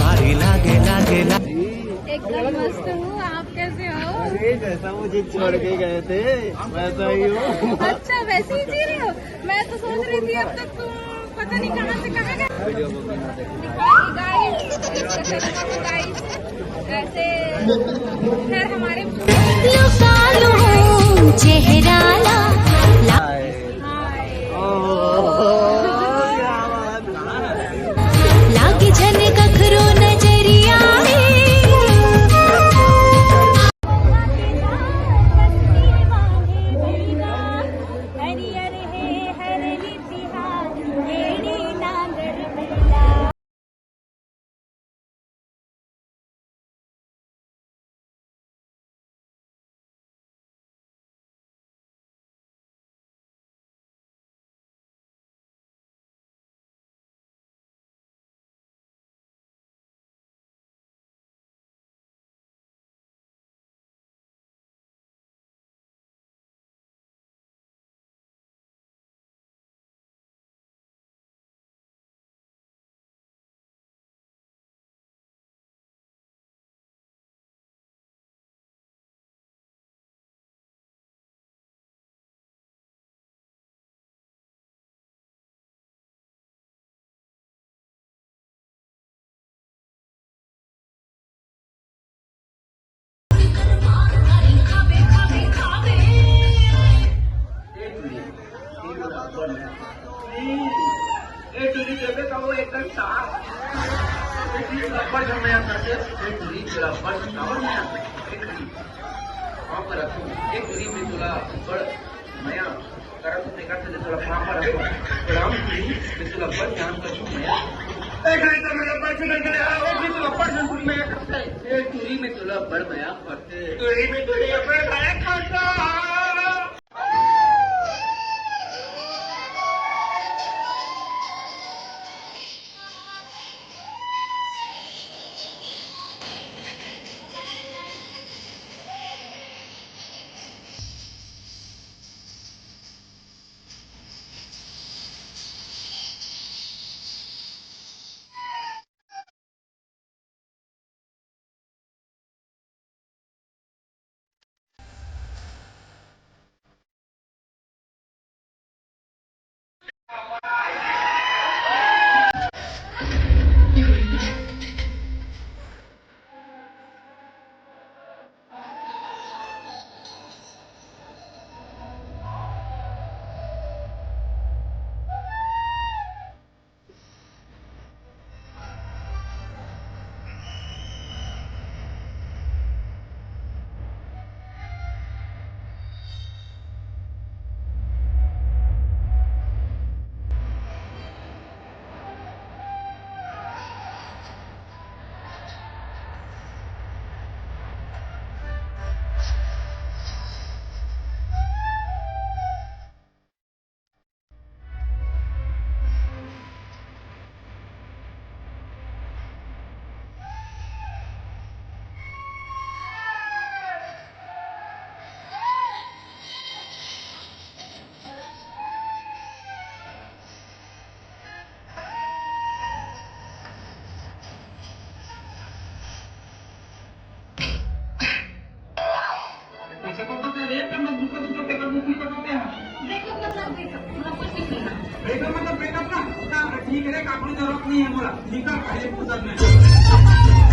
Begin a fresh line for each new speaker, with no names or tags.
भारी लागे लागे
एकदम मस्त हूँ। आप कैसे हो?
अरे जैसा मुझे छोड़ के गए थे वैसा ही हूँ।
अच्छा वैसे ही जी रहे हो। मैं तो सोच रही थी अब तक तुम पता नहीं कहाँ से कहाँ गए। गाइस ऐसे खैर हमारे
चेहरा लागे झन कखरो नजरिया
ठीक है कापड़ी जरूरत नहीं है बोला ठीक है पहले पूछा मैं